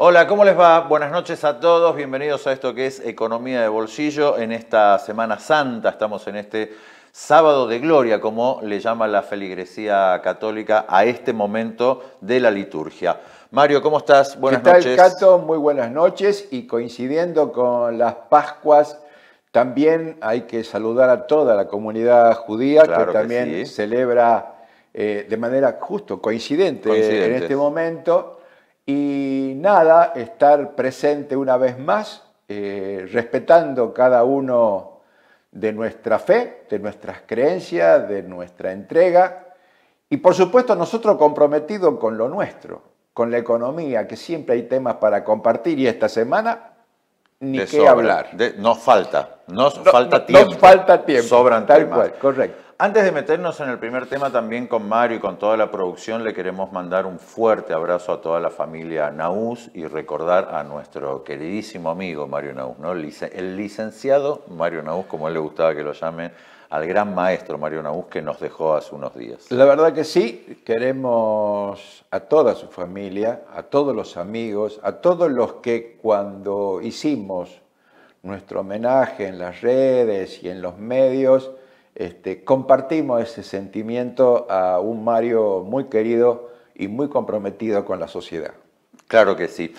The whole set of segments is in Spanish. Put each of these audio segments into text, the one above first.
Hola, ¿cómo les va? Buenas noches a todos, bienvenidos a esto que es Economía de Bolsillo. En esta Semana Santa estamos en este sábado de gloria, como le llama la feligresía católica a este momento de la liturgia. Mario, ¿cómo estás? Buenas noches. ¿Qué tal, Cato? Muy buenas noches, y coincidiendo con las Pascuas, también hay que saludar a toda la comunidad judía, Claro que que también sí. celebra de manera justo coincidente en este momento. Y nada, estar presente una vez más, respetando cada uno de nuestra fe, de nuestras creencias, de nuestra entrega, y por supuesto nosotros comprometidos con lo nuestro, con la economía, que siempre hay temas para compartir, y esta semana ni De qué sobra. hablar. Nos falta No, tiempo. nos falta tiempo, Sobran tal temas. cual, correcto. Antes de meternos en el primer tema, también con Mario y con toda la producción, le queremos mandar un fuerte abrazo a toda la familia Naús y recordar a nuestro queridísimo amigo Mario Naús, ¿no? El licenciado Mario Naús, como a él le gustaba que lo llamen, al gran maestro Mario Naús, que nos dejó hace unos días. La verdad que sí, queremos a toda su familia, a todos los amigos, a todos los que cuando hicimos nuestro homenaje en las redes y en los medios, compartimos ese sentimiento a un Mario muy querido y muy comprometido con la sociedad. Claro que sí.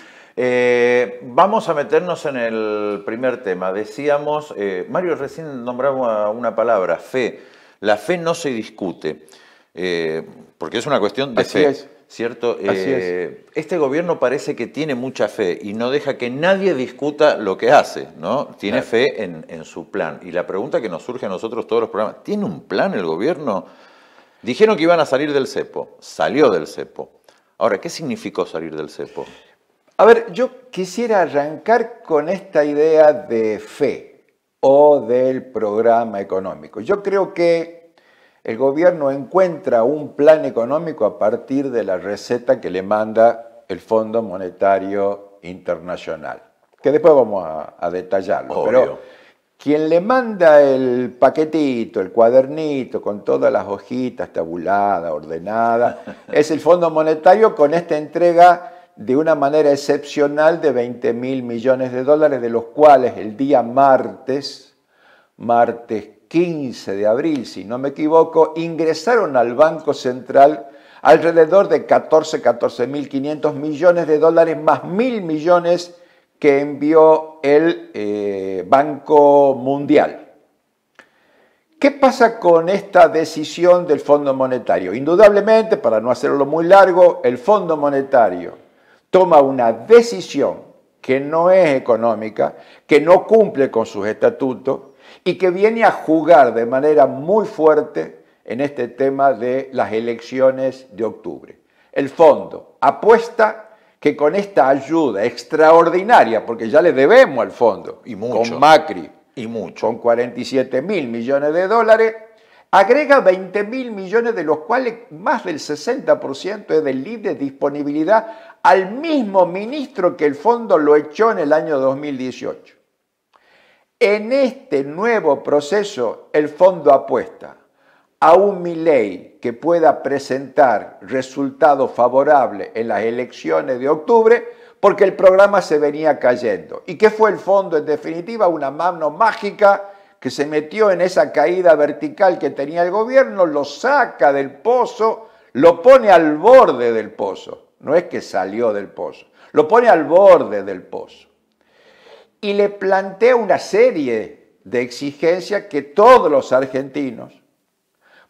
Vamos a meternos en el primer tema. Decíamos, Mario recién nombraba una palabra, fe. La fe no se discute, porque es una cuestión de fe. Es. ¿Cierto? Así es. Este gobierno parece que tiene mucha fe y no deja que nadie discuta lo que hace, ¿no? Tiene Claro. fe en su plan. Y la pregunta que nos surge a nosotros todos los programas, ¿tiene un plan el gobierno? Dijeron que iban a salir del cepo, salió del cepo. Ahora, ¿qué significó salir del cepo? A ver, yo quisiera arrancar con esta idea de fe o del programa económico. Yo creo que el gobierno encuentra un plan económico a partir de la receta que le manda el Fondo Monetario Internacional, que después vamos a detallarlo. Obvio. Pero quien le manda el paquetito, el cuadernito, con todas las hojitas tabuladas, ordenadas, es el Fondo Monetario, con esta entrega de una manera excepcional de 20.000 millones de dólares, de los cuales el día martes 15 de abril, si no me equivoco, ingresaron al Banco Central alrededor de 14.500 millones de dólares, más 1.000 millones que envió el Banco Mundial. ¿Qué pasa con esta decisión del Fondo Monetario? Indudablemente, para no hacerlo muy largo, el Fondo Monetario toma una decisión que no es económica, que no cumple con sus estatutos y que viene a jugar de manera muy fuerte en este tema de las elecciones de octubre. El fondo apuesta que con esta ayuda extraordinaria, porque ya le debemos al fondo, Y mucho. con Macri, Y mucho. con 47.000 millones de dólares, agrega 20.000 millones, de los cuales más del 60% es de libre disponibilidad al mismo ministro que el fondo lo echó en el año 2018. En este nuevo proceso, el fondo apuesta a un Milei que pueda presentar resultados favorables en las elecciones de octubre, porque el programa se venía cayendo. ¿Y qué fue el fondo? En definitiva, una mano mágica que se metió en esa caída vertical que tenía el gobierno, lo saca del pozo, lo pone al borde del pozo. No es que salió del pozo, lo pone al borde del pozo. Y le plantea una serie de exigencias que todos los argentinos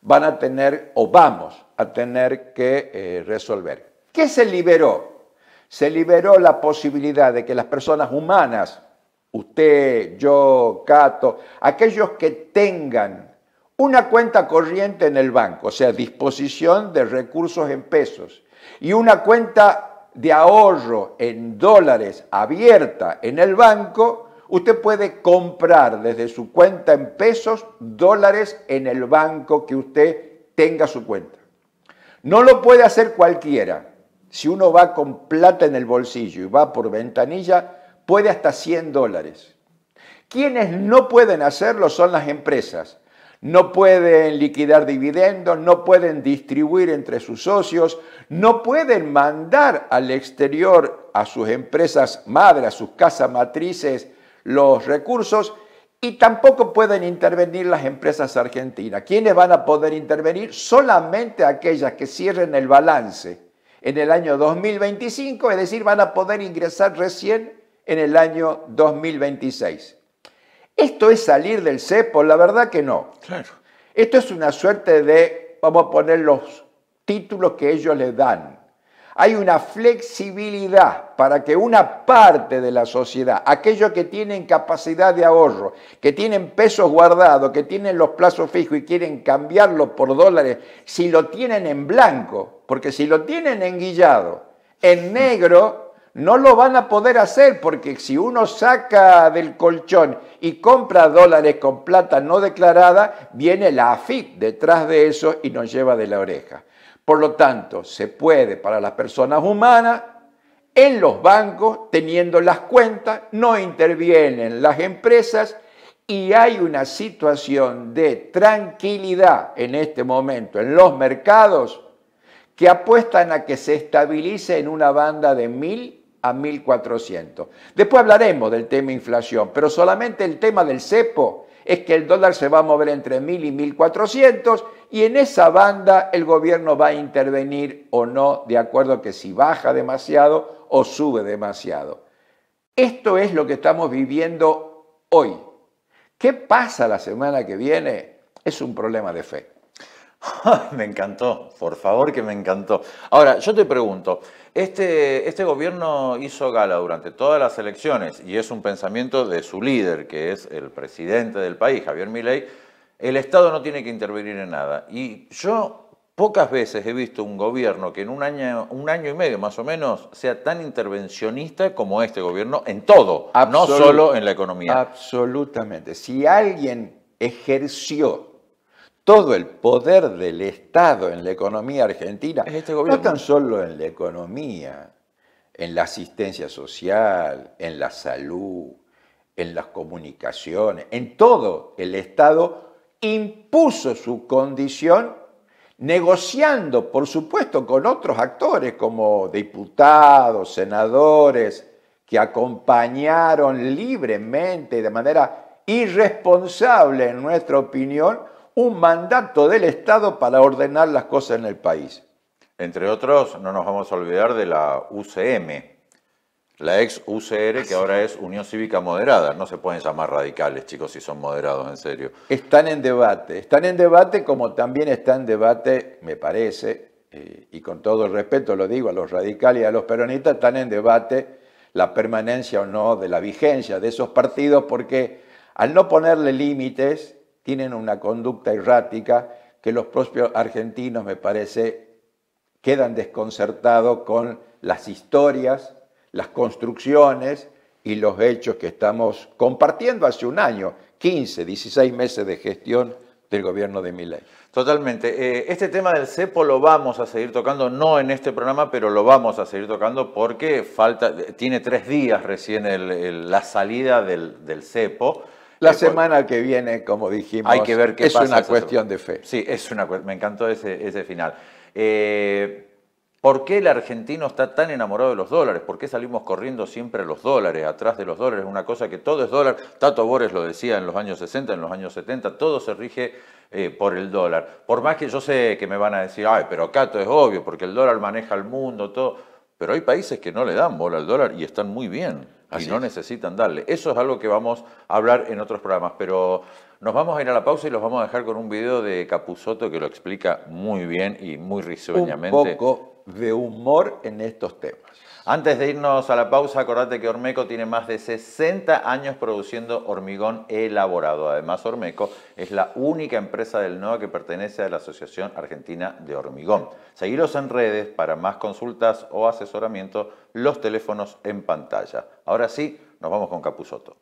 van a tener o vamos a tener que resolver. ¿Qué se liberó? Se liberó la posibilidad de que las personas humanas, usted, yo, Cato, aquellos que tengan una cuenta corriente en el banco, o sea, disposición de recursos en pesos, y una cuenta de ahorro en dólares abierta en el banco, usted puede comprar desde su cuenta en pesos dólares en el banco que usted tenga su cuenta. No lo puede hacer cualquiera. Si uno va con plata en el bolsillo y va por ventanilla, puede hasta 100 dólares. Quienes no pueden hacerlo son las empresas. no pueden liquidar dividendos, no pueden distribuir entre sus socios, no pueden mandar al exterior a sus empresas madres, a sus casas matrices, los recursos, y tampoco pueden intervenir las empresas argentinas. ¿Quiénes van a poder intervenir? Solamente aquellas que cierren el balance en el año 2025, es decir, van a poder ingresar recién en el año 2026. ¿Esto es salir del cepo? La verdad que no. Claro. Esto es una suerte de, vamos a poner los títulos que ellos les dan. Hay una flexibilidad para que una parte de la sociedad, aquellos que tienen capacidad de ahorro, que tienen pesos guardados, que tienen los plazos fijos y quieren cambiarlo por dólares, si lo tienen en blanco, porque si lo tienen enguillado, en negro, no lo van a poder hacer, porque si uno saca del colchón y compra dólares con plata no declarada, viene la AFIP detrás de eso y nos lleva de la oreja. Por lo tanto, se puede para las personas humanas, en los bancos, teniendo las cuentas, no intervienen las empresas y hay una situación de tranquilidad en este momento en los mercados que apuestan a que se estabilice en una banda de 1.000 a 1.400. Después hablaremos del tema inflación, pero solamente el tema del cepo es que el dólar se va a mover entre 1.000 y 1.400 y en esa banda el gobierno va a intervenir o no, de acuerdo a que si baja demasiado o sube demasiado. Esto es lo que estamos viviendo hoy. ¿Qué pasa la semana que viene? Es un problema de fe. Me encantó, por favor que me encantó. Ahora, yo te pregunto, este gobierno hizo gala durante todas las elecciones, y es un pensamiento de su líder, que es el presidente del país, Javier Milei, el Estado no tiene que intervenir en nada. Y yo pocas veces he visto un gobierno que en un año y medio más o menos sea tan intervencionista como este gobierno en todo, no solo en la economía. Absolutamente. Si alguien ejerció todo el poder del Estado en la economía argentina, es este gobierno. No tan solo en la economía, en la asistencia social, en la salud, en las comunicaciones, en todo el Estado impuso su condición negociando, por supuesto, con otros actores como diputados, senadores, que acompañaron libremente, de manera irresponsable, en nuestra opinión, un mandato del Estado para ordenar las cosas en el país. Entre otros, no nos vamos a olvidar de la UCM, la ex UCR, que ahora es Unión Cívica Moderada. No se pueden llamar radicales, chicos, si son moderados, en serio. Están en debate como también está en debate, me parece, y con todo el respeto lo digo a los radicales y a los peronistas, están en debate la permanencia o no de la vigencia de esos partidos, porque al no ponerle límites, tienen una conducta errática que los propios argentinos, me parece, quedan desconcertados con las historias, las construcciones y los hechos que estamos compartiendo hace un año, 15, 16 meses de gestión del gobierno de Milei. Totalmente. Este tema del cepo lo vamos a seguir tocando, no en este programa, pero lo vamos a seguir tocando porque tiene 3 días recién la salida del cepo. La semana que viene, como dijimos, hay que ver qué es pasa, una cuestión de fe. Sí, me encantó ese final. ¿Por qué el argentino está tan enamorado de los dólares? ¿Por qué salimos corriendo siempre a los dólares, atrás de los dólares? Una cosa que todo es dólar. Tato Bores lo decía en los años 60, en los años 70, todo se rige por el dólar. Por más que yo sé que me van a decir, ay, pero Cato es obvio, porque el dólar maneja el mundo, todo. Pero hay países que no le dan bola al dólar y están muy bien. Y no necesitan darle. Eso es algo que vamos a hablar en otros programas, pero nos vamos a ir a la pausa y los vamos a dejar con un video de Capusotto que lo explica muy bien y muy risueñamente. Un poco de humor en estos temas. Antes de irnos a la pausa, acordate que Ormeco tiene más de 60 años produciendo hormigón elaborado. Además, Ormeco es la única empresa del NOA que pertenece a la Asociación Argentina de Hormigón. Seguilos en redes para más consultas o asesoramiento, los teléfonos en pantalla. Ahora sí, nos vamos con Capusotto.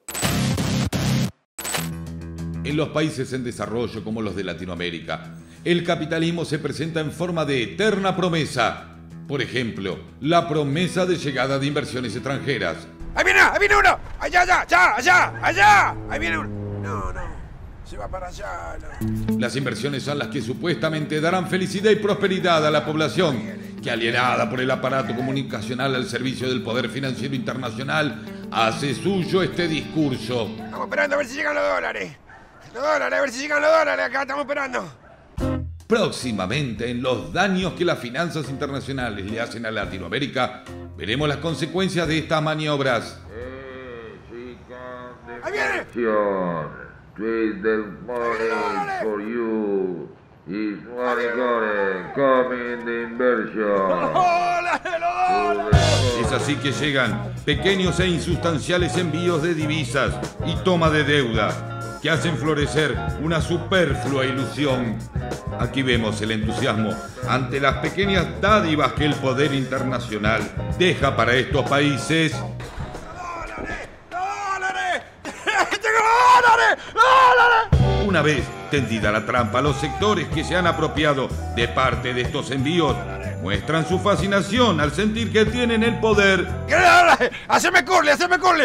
En los países en desarrollo como los de Latinoamérica, el capitalismo se presenta en forma de eterna promesa. Por ejemplo, la promesa de llegada de inversiones extranjeras. ¡Ahí viene uno! ¡Allá! ¡Ahí viene uno! No. Se va para allá. Las inversiones son las que supuestamente darán felicidad y prosperidad a la población, que alienada por el aparato comunicacional al servicio del poder financiero internacional, hace suyo este discurso. Estamos esperando a ver si llegan los dólares. Los dólares, a ver si llegan los dólares. Acá estamos esperando. Próximamente, en los daños que las finanzas internacionales le hacen a Latinoamérica, veremos las consecuencias de estas maniobras. ¡Ahí viene! With the money for you is money coming the inversion. Es así que llegan pequeños e insustanciales envíos de divisas y toma de deuda que hacen florecer una superflua ilusión. Aquí vemos el entusiasmo ante las pequeñas dádivas que el poder internacional deja para estos países. Una vez tendida la trampa, los sectores que se han apropiado de parte de estos envíos muestran su fascinación al sentir que tienen el poder. ¡Haceme curly, haceme curly!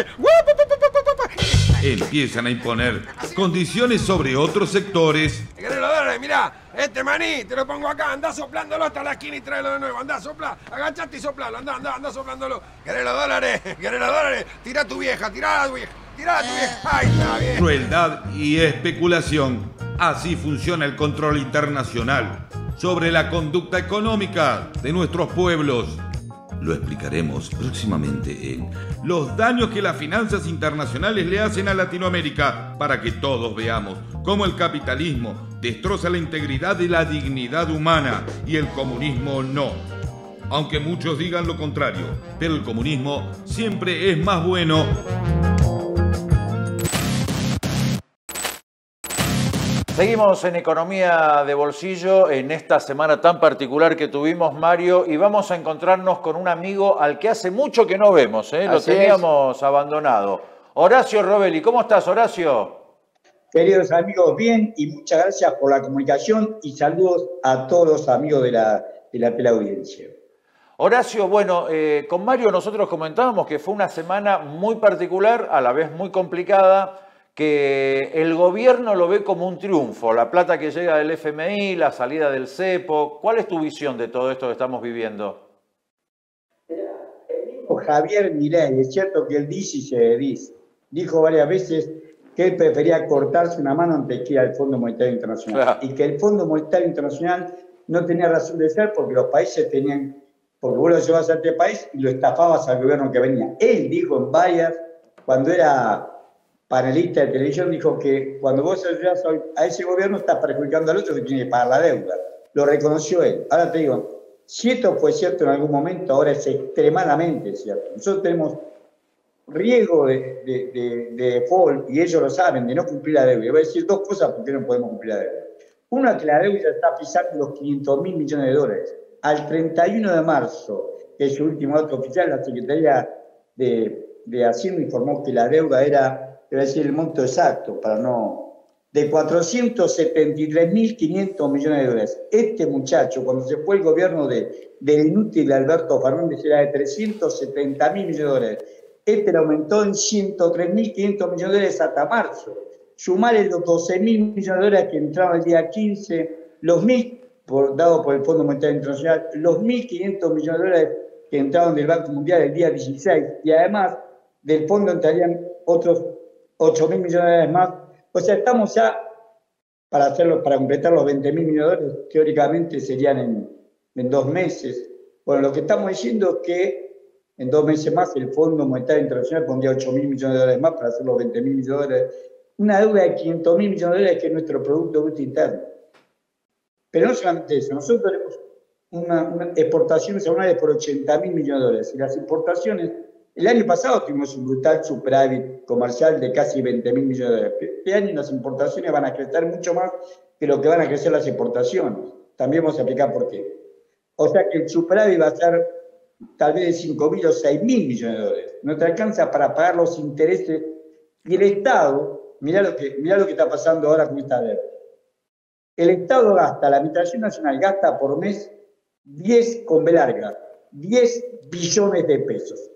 Empiezan a imponer condiciones sobre otros sectores. ¿Querés los dólares? Mirá, este maní te lo pongo acá, andá soplándolo hasta la esquina y tráelo de nuevo. Andá, sopla, agachate y soplalo, andá soplándolo. ¿Querés los dólares? ¿Querés los dólares? Tirá a tu vieja, tirá a tu vieja. ¡Tirá a tu vieja! ¡Ahí está, bien! Crueldad y especulación. Así funciona el control internacional sobre la conducta económica de nuestros pueblos. Lo explicaremos próximamente en Los daños que las finanzas internacionales le hacen a Latinoamérica, para que todos veamos cómo el capitalismo destroza la integridad y la dignidad humana y el comunismo no. Aunque muchos digan lo contrario, pero el comunismo siempre es más bueno. Seguimos en Economía de Bolsillo en esta semana tan particular que tuvimos, Mario, y vamos a encontrarnos con un amigo al que hace mucho que no vemos, lo teníamos abandonado. Horacio Robelli, ¿cómo estás, Horacio? Queridos amigos, bien, y muchas gracias por la comunicación y saludos a todos los amigos de la teleaudiencia. Horacio, bueno, con Mario nosotros comentábamos que fue una semana muy particular, a la vez muy complicada, que el gobierno lo ve como un triunfo, la plata que llega del FMI, la salida del cepo. ¿Cuál es tu visión de todo esto que estamos viviendo? El mismo Javier Milei, es cierto que él dice y se dice, dijo varias veces que él prefería cortarse una mano antes que ir al Fondo Monetario Internacional. Claro. Y que el Fondo Monetario Internacional no tenía razón de ser porque los países tenían, porque vos lo llevas a este país y lo estafabas al gobierno que venía. Él dijo en varias, cuando era panelista de televisión, dijo que cuando vos ayudás a ese gobierno estás perjudicando al otro que tiene que pagar la deuda. Lo reconoció él. Ahora te digo, si esto fue cierto en algún momento, ahora es extremadamente cierto. Nosotros tenemos riesgo de default, y ellos lo saben, de no cumplir la deuda. Voy a decir dos cosas por qué no podemos cumplir la deuda. Una, que la deuda está pisando los 500.000 millones de dólares. Al 31 de marzo, que es el último dato oficial, la Secretaría de Hacienda informó que la deuda era, te voy a decir el monto exacto, para no, de 473.500 millones de dólares. Este muchacho, cuando se fue el gobierno del inútil Alberto Fernández, era de 370.000 millones de dólares. Este le aumentó en 103.500 millones de dólares hasta marzo. Sumarle los 12.000 millones de dólares que entraron el día 15, los 1.000, dado por el Fondo Monetario Internacional, los 1.500 millones de dólares que entraron del Banco Mundial el día 16, y además del fondo entrarían otros 8.000 millones de dólares más. O sea, estamos ya para completar los 20.000 millones de dólares, teóricamente serían en 2 meses. Bueno, lo que estamos diciendo es que en 2 meses más el Fondo Monetario Internacional pondría 8.000 millones de dólares más para hacer los 20.000 millones de dólares. Una deuda de 500.000 millones de dólares, que es nuestro Producto Bruto Interno. Pero no solamente eso, nosotros tenemos una exportaciones anuales por 80.000 millones de dólares. Y las importaciones, el año pasado tuvimos un brutal superávit comercial de casi 20.000 millones de dólares. Este año las importaciones van a crecer mucho más que lo que van a crecer las exportaciones. También vamos a explicar por qué. O sea que el superávit va a ser tal vez de 5.000 o 6.000 millones de dólares. No te alcanza para pagar los intereses. Y el Estado, mirá lo que está pasando ahora con esta deuda. El Estado gasta, la Administración Nacional gasta por mes 10 billones de pesos.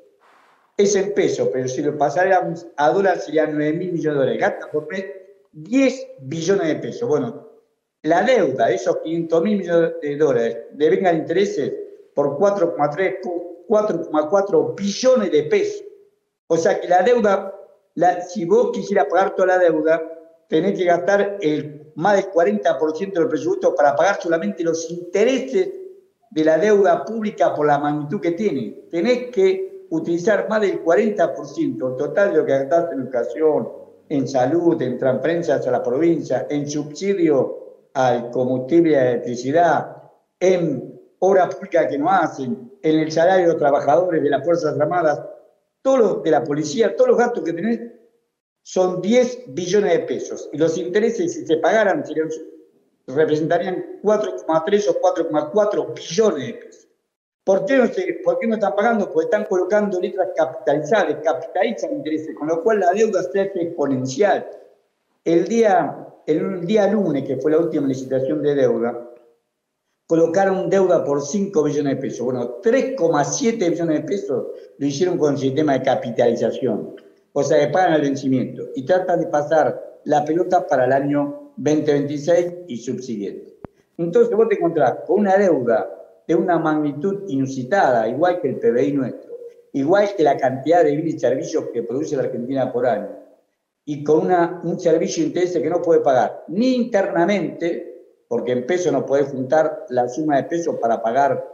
Es en pesos, pero si lo pasáramos a dólares serían 9.000 millones de dólares. Gasta por mes 10 billones de pesos. Bueno, la deuda, esos 500.000 millones de dólares, devengan intereses por 4,4 billones de pesos. O sea que la deuda, si vos quisieras pagar toda la deuda, tenés que gastar más del 40% del presupuesto para pagar solamente los intereses de la deuda pública por la magnitud que tiene. Tenés que utilizar más del 40% total de lo que gastás en educación, en salud, en transferencias a la provincia, en subsidio al combustible y a la electricidad, en obras públicas que no hacen, en el salario de los trabajadores de las Fuerzas Armadas, todos los de la policía, todos los gastos que tenés son 10 billones de pesos. Y los intereses, si se pagaran, representarían 4,3 o 4,4 billones de pesos. ¿Por qué no están pagando? Porque están colocando letras capitalizadas, capitalizan intereses, con lo cual la deuda se hace exponencial. El día lunes, que fue la última licitación de deuda, colocaron deuda por 5 billones de pesos. Bueno, 3,7 billones de pesos lo hicieron con el sistema de capitalización. O sea, que pagan el vencimiento y tratan de pasar la pelota para el año 2026 y subsiguiente. Entonces vos te encontrás con una deuda de una magnitud inusitada, igual que el PBI nuestro, igual que la cantidad de bienes y servicios que produce la Argentina por año, y con un servicio de interés que no puede pagar ni internamente, porque en pesos no podés juntar la suma de pesos para pagar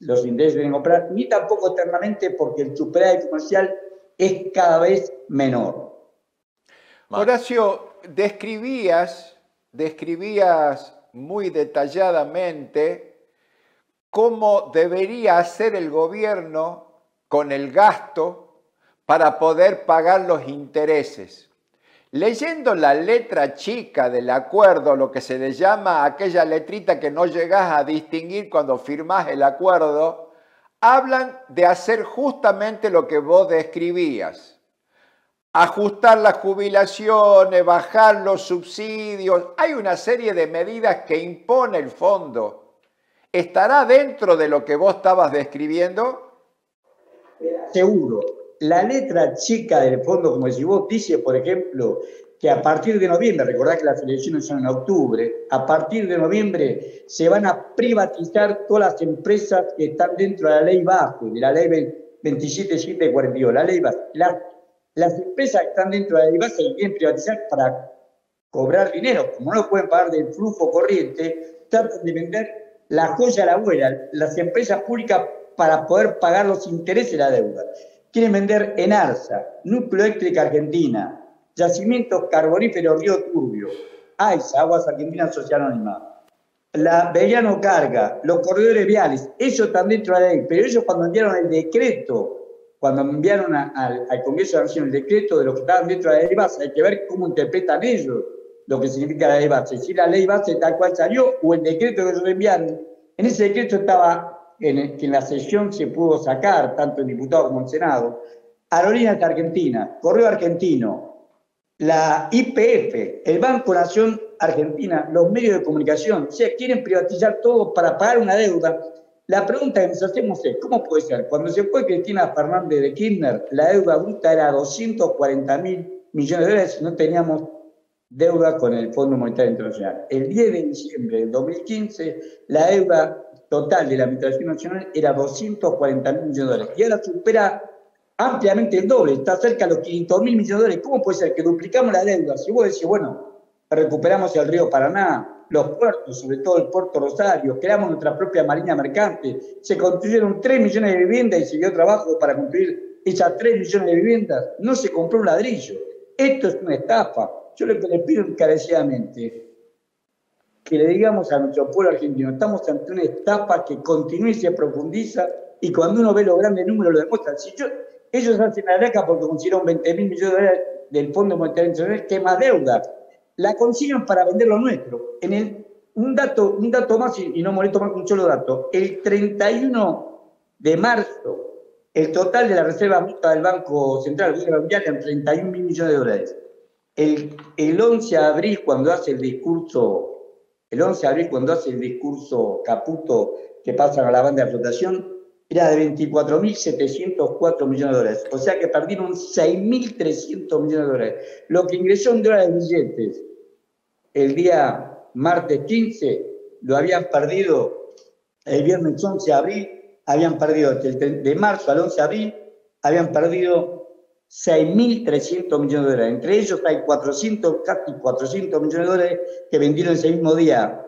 los intereses que deben comprar, ni tampoco externamente porque el superávit comercial es cada vez menor. Horacio, describías muy detalladamente cómo debería hacer el gobierno con el gasto para poder pagar los intereses. Leyendo la letra chica del acuerdo, lo que se le llama aquella letrita que no llegás a distinguir cuando firmás el acuerdo, hablan de hacer justamente lo que vos describías. Ajustar las jubilaciones, bajar los subsidios. Hay una serie de medidas que impone el fondo. ¿Estará dentro de lo que vos estabas describiendo? Seguro. La letra chica del fondo, como decís vos, dice, por ejemplo, que a partir de noviembre, recordad que las elecciones son en octubre, a partir de noviembre se van a privatizar todas las empresas que están dentro de la ley BASE, de la ley 27742, la ley BASE. Las empresas que están dentro de la ley BASE se quieren privatizar para cobrar dinero. Como no pueden pagar del flujo corriente, tratan de vender la joya a la abuela, las empresas públicas, para poder pagar los intereses de la deuda. Quieren vender Enarsa, Núcleo Eléctrica Argentina, Yacimientos Carboníferos Río Turbio, AISA, Aguas Argentinas Sociedad Anónima, la Belgrano Carga, los corredores viales, ellos están dentro de la ley, pero ellos cuando enviaron el decreto, cuando enviaron al Congreso de la Nación el decreto de los que estaban dentro de la ley base, hay que ver cómo interpretan ellos lo que significa la ley base, si la ley base tal cual salió o el decreto que ellos enviaron. En ese decreto estaba que en la sesión se pudo sacar, tanto en diputado como en Senado, Aerolíneas Argentina, Correo Argentino, la YPF, el Banco Nación Argentina, los medios de comunicación, o sea, quieren privatizar todo para pagar una deuda. La pregunta que nos hacemos es, ¿cómo puede ser? Cuando se fue Cristina Fernández de Kirchner, la deuda bruta era 240.000 millones de dólares y no teníamos deuda con el Fondo Monetario Internacional. El 10 de diciembre del 2015, la deuda total de la Administración Nacional era 240.000 millones de dólares. Y ahora supera ampliamente el doble, está cerca de los 500.000 millones de dólares. ¿Cómo puede ser que duplicamos la deuda? Si vos decís, bueno, recuperamos el río Paraná, los puertos, sobre todo el puerto Rosario, creamos nuestra propia marina mercante, se construyeron 3 millones de viviendas y se dio trabajo para construir esas 3 millones de viviendas, no se compró un ladrillo. Esto es una estafa. Yo lo que le pido encarecidamente que le digamos a nuestro pueblo argentino, estamos ante una estafa que continúa y se profundiza, y cuando uno ve los grandes números lo demuestran. Si ellos hacen la laca porque consiguieron 20.000 millones de dólares del Fondo Monetario Internacional, que más deuda, la consiguen para vender lo nuestro. Un dato más, y no molesto más con un solo dato, el 31 de marzo, el total de la reserva bruta del Banco Central Mundial eran 31.000 millones de dólares. El 11 de abril, cuando hace el discurso Caputo, que pasan a la banda de flotación, era de 24.704 millones de dólares. O sea que perdieron 6.300 millones de dólares. Lo que ingresó en dólares de billetes el día martes 15, lo habían perdido el viernes 11 de abril, habían perdido de marzo al 11 de abril, habían perdido 6.300 millones de dólares. Entre ellos hay 400, casi 400 millones de dólares que vendieron ese mismo día,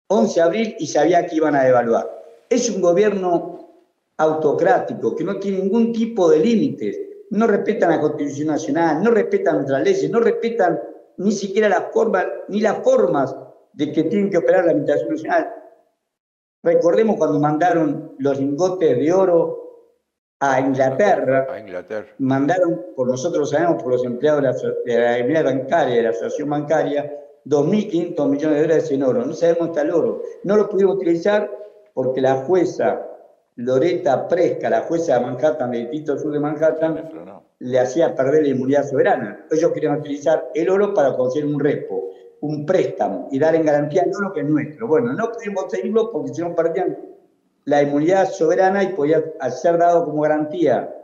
11 de abril, y sabía que iban a devaluar. Es un gobierno autocrático, que no tiene ningún tipo de límites. No respetan la Constitución Nacional, no respetan nuestras leyes, no respetan ni siquiera las formas, ni las formas de que tienen que operar la Administración Nacional. Recordemos cuando mandaron los lingotes de oro a Inglaterra, mandaron, por nosotros lo sabemos, por los empleados de la Unidad Bancaria, de la Asociación Bancaria, 2.500 millones de dólares en oro. No sabemos dónde está el oro. No lo pudimos utilizar porque la jueza Loretta Presca, la jueza de Manhattan, del Distrito Sur de Manhattan, le hacía perder la inmunidad soberana. Ellos querían utilizar el oro para conseguir un repo, un préstamo, y dar en garantía el oro que es nuestro. Bueno, no pudimos conseguirlo porque si no perdían la inmunidad soberana y podía, al ser dado como garantía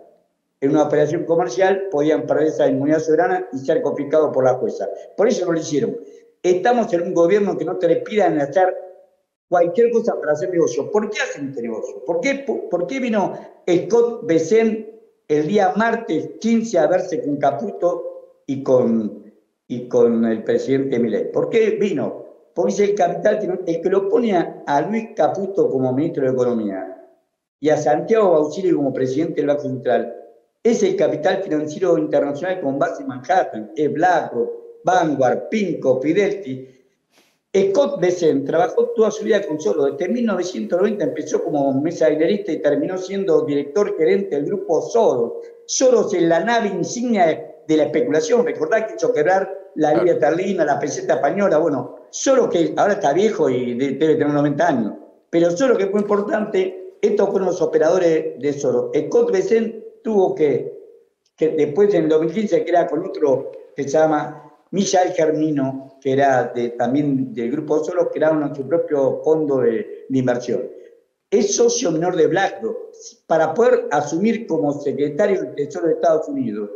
en una operación comercial, podían perder esa inmunidad soberana y ser confiscados por la jueza. Por eso no lo hicieron. Estamos en un gobierno que no te le pidan hacer cualquier cosa para hacer negocio. ¿Por qué hacen este negocio? ¿Por qué vino Scott Bessent el día martes 15 a verse con Caputo y con el presidente Milei? ¿Por qué vino? Porque es el capital, el que lo pone a Luis Caputo como ministro de Economía y a Santiago Bausili como presidente del Banco Central, es el capital financiero internacional con base en Manhattan, es BlackRock, Vanguard, PIMCO, Fidelity. Scott Bessent trabajó toda su vida con Soros. Desde 1990 empezó como mesa dinerista y terminó siendo director gerente del grupo Soros. Soros es la nave insignia de la especulación. Recordad que hizo quebrar la libra esterlina, la peseta española. Bueno, Soros, que ahora está viejo y debe tener 90 años, pero Soros, que fue importante, estos fueron los operadores de Soros. Scott Bessent tuvo que después en el 2015, que era con otro que se llama Michael Germino, que era también del grupo Soros, crearon nuestro propio fondo de inversión. Es socio menor de BlackRock. Para poder asumir como secretario del Tesoro de Estados Unidos,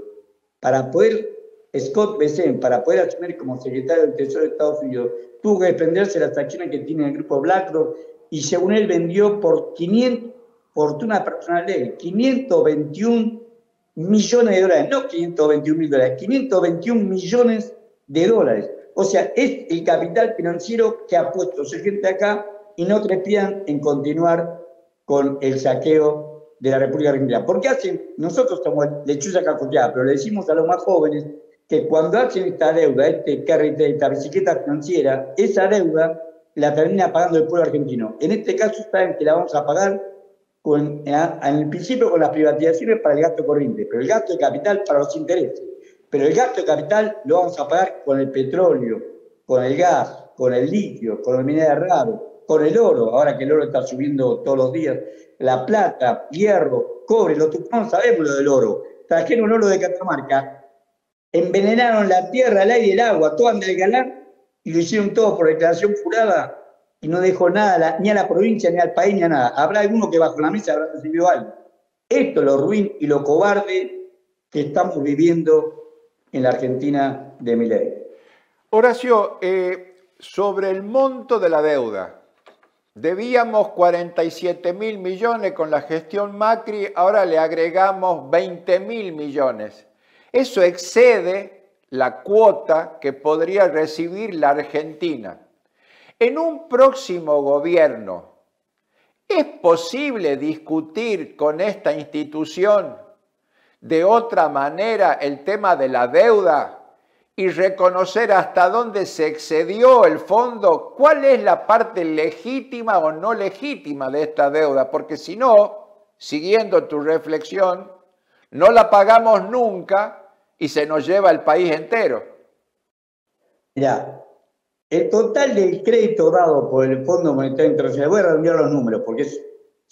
Scott Bessent, para poder asumir como secretario del Tesoro de Estados Unidos, tuvo que desprenderse de las acciones que tiene el grupo BlackRock y según él vendió por 500, fortuna personal de él, 521 millones de dólares, no 521 mil dólares, 521 millones de dólares. O sea, es el capital financiero que ha puesto su gente acá y no trepidan en continuar con el saqueo de la República Argentina. ¿Por qué hacen? Nosotros somos lechuza cacoteada, pero le decimos a los más jóvenes que cuando hacen esta deuda, esta bicicleta financiera, esa deuda la termina pagando el pueblo argentino. En este caso saben que la vamos a pagar en el principio con las privatizaciones para el gasto corriente, pero el gasto de capital para los intereses. Pero el gasto de capital lo vamos a pagar con el petróleo, con el gas, con el litio, con el mineral raro, con el oro, ahora que el oro está subiendo todos los días, la plata, hierro, cobre, los tucumanos sabemos lo del oro. Trajeron oro de Catamarca, envenenaron la tierra, el aire y el agua, todo anda el galán, y lo hicieron todo por declaración jurada, y no dejó nada, ni a la provincia, ni al país, ni a nada. Habrá alguno que bajo la mesa habrá recibido algo. Esto es lo ruin y lo cobarde que estamos viviendo en la Argentina de Milei. Horacio, sobre el monto de la deuda, debíamos 47.000 millones con la gestión Macri, ahora le agregamos 20.000 millones. Eso excede la cuota que podría recibir la Argentina. En un próximo gobierno, ¿es posible discutir con esta institución de otra manera el tema de la deuda y reconocer hasta dónde se excedió el fondo? ¿Cuál es la parte legítima o no legítima de esta deuda? Porque si no, siguiendo tu reflexión, no la pagamos nunca y se nos lleva el país entero. Mirá, el total del crédito dado por el Fondo Monetario Internacional, voy a redondear los números porque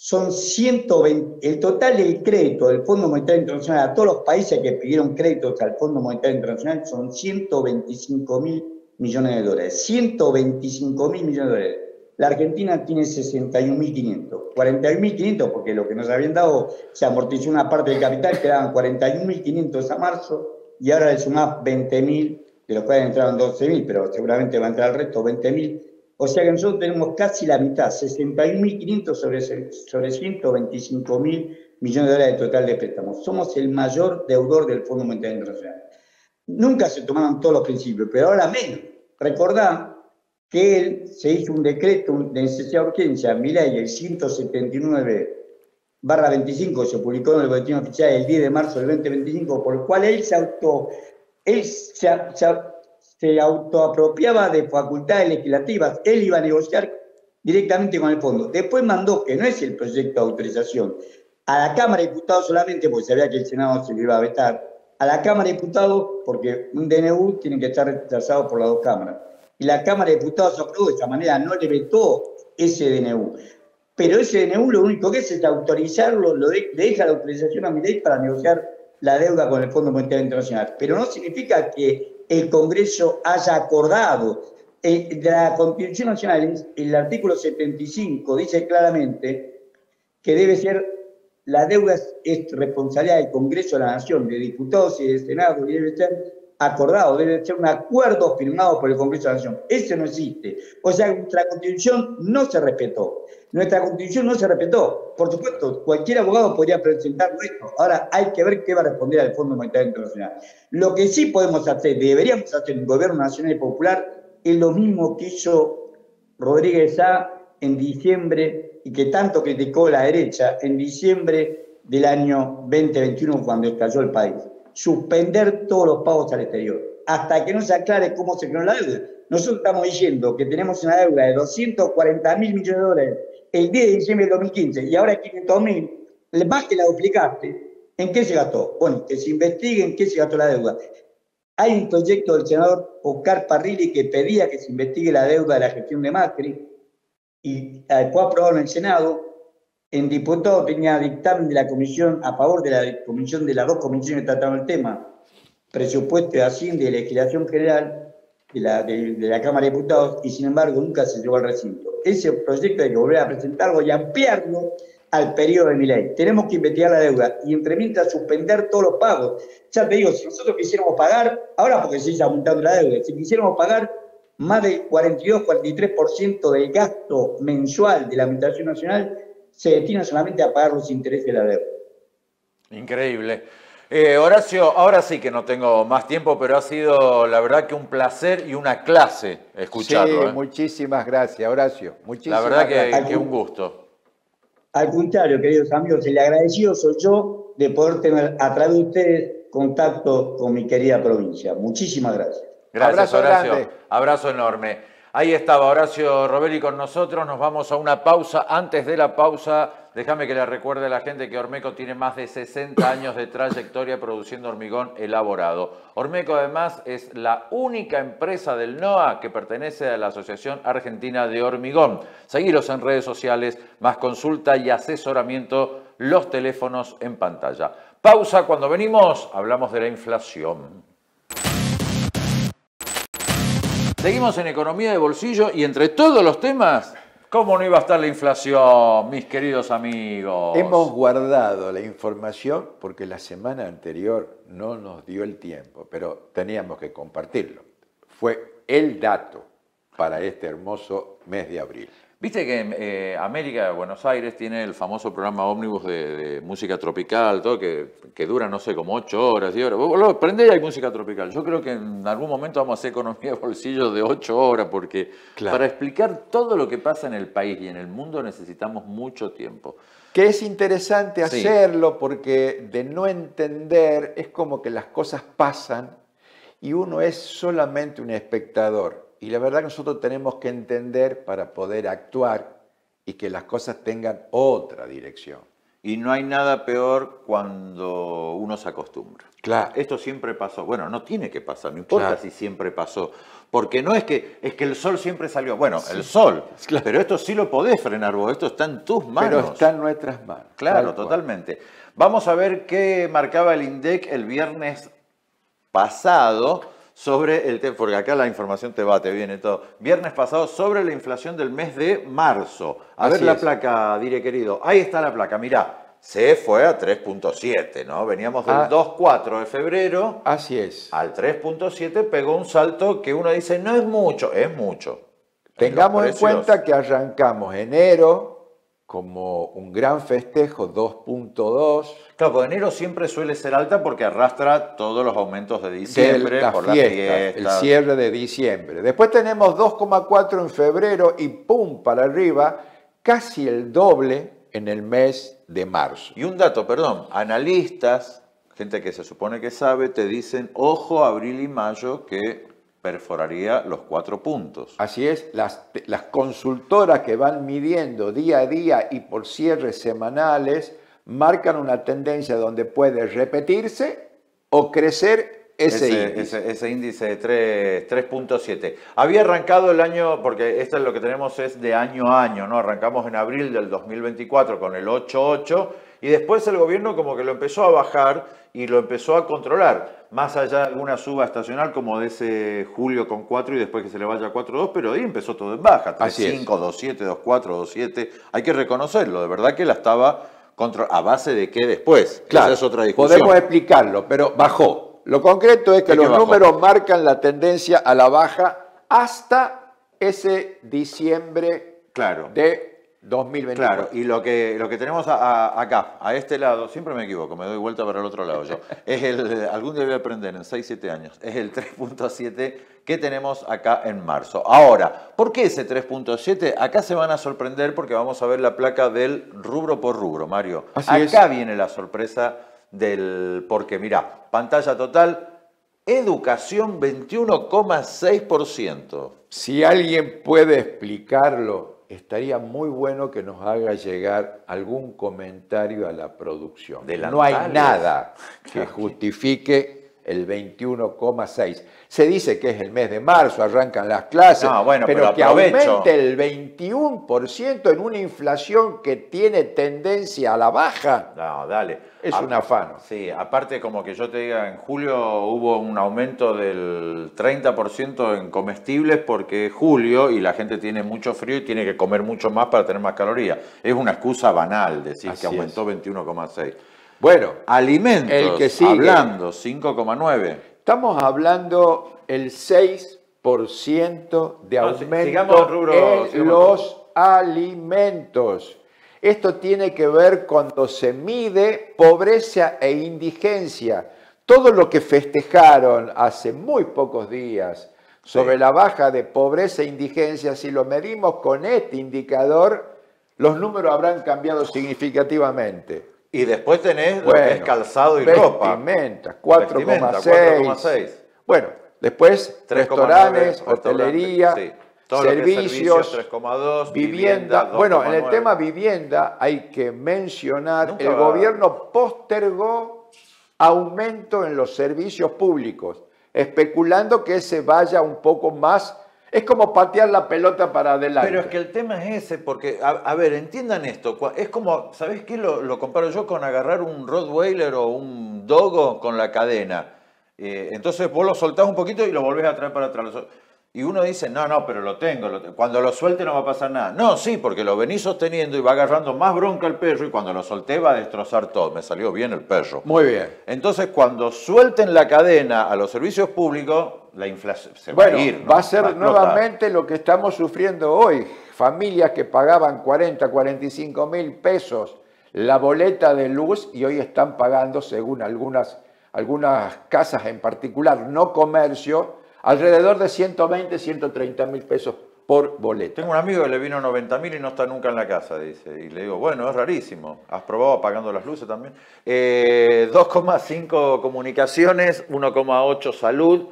son 120, el total del crédito del Fondo Monetario Internacional a todos los países que pidieron créditos al Fondo Monetario Internacional son 125.000 millones de dólares. 125.000 millones de dólares. La Argentina tiene 61.500. 41.500 porque lo que nos habían dado se amortizó una parte del capital, quedaban 41.500 a marzo y ahora le sumás 20.000 de los cuales entraron 12.000, pero seguramente va a entrar el resto, 20.000. O sea que nosotros tenemos casi la mitad, 61.500 sobre 125.000 millones de dólares de total de préstamos. Somos el mayor deudor del Fondo Monetario Internacional. Nunca se tomaron todos los principios, pero ahora menos. Recordá que se hizo un decreto de necesidad de urgencia, mi ley, el 179/25, se publicó en el Boletín Oficial el 10 de marzo del 2025, por el cual él se autoapropiaba de facultades legislativas. Él iba a negociar directamente con el fondo. Después mandó, que no es el proyecto de autorización, a la Cámara de Diputados solamente, porque sabía que el Senado se lo iba a vetar, a la Cámara de Diputados, porque un DNU tiene que estar rechazado por las dos cámaras. Y la Cámara de Diputados aprobó de esta manera, no le vetó ese DNU. Pero ese DNU lo único que es autorizarlo, le deja la autorización a Milei para negociar la deuda con el Fondo Monetario Internacional. Pero no significa que el Congreso haya acordado. De la Constitución Nacional, el artículo 75 dice claramente que debe ser, la deuda es responsabilidad del Congreso de la Nación, de diputados y de Senado, y debe ser acordado, debe ser un acuerdo firmado por el Congreso de la Nación. Eso no existe. O sea, nuestra Constitución no se respetó. Nuestra Constitución no se respetó. Por supuesto, cualquier abogado podría presentar esto. Ahora hay que ver qué va a responder al Fondo Monetario Internacional. Lo que sí podemos hacer, deberíamos hacer en el Gobierno Nacional y Popular, es lo mismo que hizo Rodríguez Sá en diciembre, y que tanto criticó la derecha, en diciembre del año 2021, cuando estalló el país. Suspender todos los pagos al exterior, hasta que no se aclare cómo se creó la deuda. Nosotros estamos diciendo que tenemos una deuda de 240.000 millones de dólares el 10 de diciembre del 2015, y ahora 500.000, más que la duplicaste. ¿En qué se gastó? Bueno, que se investigue en qué se gastó la deuda. Hay un proyecto del senador Oscar Parrilli que pedía que se investigue la deuda de la gestión de Macri, y fue aprobado en el Senado. En diputado tenía dictamen de la comisión a favor de la comisión, de las dos comisiones que trataron el tema, presupuesto de Hacienda y legislación general de la Cámara de Diputados, y sin embargo nunca se llevó al recinto. Ese proyecto hay que volver a presentarlo y ampliarlo al periodo de Milei. Tenemos que investigar la deuda y entre mientras suspender todos los pagos. Ya te digo, si nosotros quisiéramos pagar, ahora porque se está aumentando la deuda, si quisiéramos pagar más del 42-43% del gasto mensual de la Administración Nacional, se destina solamente a pagar los intereses de la deuda. Increíble. Horacio, ahora sí que no tengo más tiempo, pero ha sido la verdad que un placer y una clase escucharlo. Sí, muchísimas gracias, Horacio. Muchísimas la verdad gracias. que un gusto. Al contrario, queridos amigos, el agradecido soy yo de poder tener a través de ustedes contacto con mi querida provincia. Muchísimas gracias. Gracias, Abrazo Horacio. grande. Abrazo enorme. Ahí estaba Horacio Robelli con nosotros. Nos vamos a una pausa. Antes de la pausa, déjame que le recuerde a la gente que Ormeco tiene más de 60 años de trayectoria produciendo hormigón elaborado. Ormeco además es la única empresa del NOA que pertenece a la Asociación Argentina de Hormigón. Seguilos en redes sociales, más consulta y asesoramiento, los teléfonos en pantalla. Pausa. Cuando venimos hablamos de la inflación. Seguimos en economía de bolsillo y entre todos los temas, ¿cómo no iba a estar la inflación, mis queridos amigos? Hemos guardado la información porque la semana anterior no nos dio el tiempo, pero teníamos que compartirlo. Fue el dato para este hermoso mes de abril. Viste que América de Buenos Aires tiene el famoso programa ómnibus de música tropical, todo que dura, no sé, como 8 horas, 10 horas. Vos lo prendés y hay música tropical. Yo creo que en algún momento vamos a hacer economía de bolsillo de 8 horas, porque para explicar todo lo que pasa en el país y en el mundo necesitamos mucho tiempo. Que es interesante hacerlo porque de no entender es como que las cosas pasan y uno es solamente un espectador. Y la verdad que nosotros tenemos que entender para poder actuar y que las cosas tengan otra dirección. Y no hay nada peor cuando uno se acostumbra. Claro. Esto siempre pasó. Bueno, no tiene que pasar, no importa si siempre pasó. Porque no es que el sol siempre salió. Bueno, el sol. Claro. Pero esto sí lo podés frenar vos. Esto está en tus manos. Pero está en nuestras manos. Claro, totalmente. Vamos a ver qué marcaba el INDEC el viernes pasado sobre el tema, porque acá la información te viene todo. Viernes pasado sobre la inflación del mes de marzo. A ver la placa, diré querido. Ahí está la placa, mirá. se fue a 3.7, ¿no? Veníamos del 2.4 de febrero. Así es. Al 3.7 pegó un salto que uno dice, no es mucho, es mucho. Tengamos en cuenta que arrancamos enero como un gran festejo, 2.2. Claro, porque enero siempre suele ser alta porque arrastra todos los aumentos de diciembre por la fiesta. El cierre de diciembre. Después tenemos 2,4 en febrero y pum, para arriba, casi el doble en el mes de marzo. Y un dato, perdón, analistas, gente que se supone que sabe, te dicen, ojo, abril y mayo, que perforaría los 4 puntos. Así es, las consultoras que van midiendo día a día y por cierres semanales marcan una tendencia donde puede repetirse o crecer ese índice de 3.7. Había arrancado el año, porque esto es lo que tenemos es de año a año, ¿no? Arrancamos en abril del 2024 con el 8.8 y después el gobierno como que lo empezó a bajar y lo empezó a controlar. Más allá de alguna suba estacional como de ese julio con 4 y después que se le vaya a 4.2, pero ahí empezó todo en baja. 3.5, 2.7, 2.4, 2.7. Hay que reconocerlo, de verdad que la estaba ¿a base de qué después? Claro, esa es otra discusión. Podemos explicarlo, pero bajó. Lo concreto es que los números marcan la tendencia a la baja hasta ese diciembre de 2024. Claro, y lo que tenemos acá, a este lado, siempre me equivoco, me doy vuelta para el otro lado yo, es algún día voy a aprender en 6, 7 años, es el 3.7 que tenemos acá en marzo. Ahora, ¿por qué ese 3.7? Acá se van a sorprender porque vamos a ver la placa del rubro por rubro, Mario. Acá viene la sorpresa porque mirá, pantalla total, educación 21,6%. Si alguien puede explicarlo, estaría muy bueno que nos haga llegar algún comentario a la producción. No hay nada que justifique el 21,6. Se dice que es el mes de marzo, arrancan las clases, pero que aumente el 21% en una inflación que tiene tendencia a la baja. No, dale. Es un afano. Sí, aparte como que yo te diga, en julio hubo un aumento del 30% en comestibles porque es julio y la gente tiene mucho frío y tiene que comer mucho más para tener más calorías. Es una excusa banal decir que aumentó 21,6. Bueno, alimentos, el que sigue, hablando, 5,9. Estamos hablando el 6% de aumento en los alimentos. Esto tiene que ver cuando se mide pobreza e indigencia. Todo lo que festejaron hace muy pocos días sobre la baja de pobreza e indigencia, si lo medimos con este indicador, los números habrán cambiado significativamente. Y después tenés lo que es calzado y ropa. Vestimenta, 4,6. Bueno, después restaurantes, hotelería, servicios, 3,2, vivienda. Bueno, en el tema vivienda hay que mencionar, el gobierno postergó aumento en los servicios públicos, especulando que se vaya un poco más. Es como patear la pelota para adelante. Pero es que el tema es ese, porque, a ver, entiendan esto. Es como, ¿sabés qué? Lo comparo yo con agarrar un Rottweiler o un Dogo con la cadena. Entonces vos lo soltás un poquito y lo volvés a traer para atrás. Y uno dice, no, pero lo tengo. Cuando lo suelte no va a pasar nada. No, sí, porque lo venís sosteniendo y va agarrando más bronca el perro y cuando lo solté va a destrozar todo. Me salió bien el perro. Muy bien. Entonces, cuando suelten la cadena a los servicios públicos, la inflación se va a ir, ¿no? Va a ser nuevamente lo que estamos sufriendo hoy. Familias que pagaban 40, 45 mil pesos la boleta de luz y hoy están pagando, según algunas casas en particular, no comercio, alrededor de 120, 130 mil pesos por boleta. Tengo un amigo que le vino 90.000 y no está nunca en la casa, dice. Y le digo, bueno, es rarísimo. ¿Has probado apagando las luces también? 2,5 comunicaciones, 1,8 salud.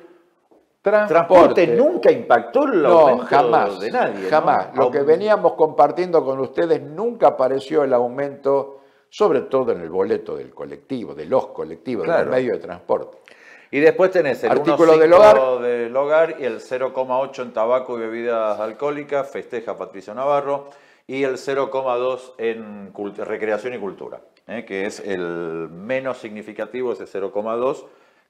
Transporte nunca impactó el aumento de nadie. Jamás. ¿No? Lo que veníamos compartiendo con ustedes, nunca apareció el aumento, sobre todo en el boleto del colectivo, de los colectivos, de los medios de transporte. Y después tenés el 1,5 del hogar y el 0,8 en tabaco y bebidas alcohólicas, festeja Patricio Navarro, y el 0,2 en recreación y cultura, que es el menos significativo, ese 0,2.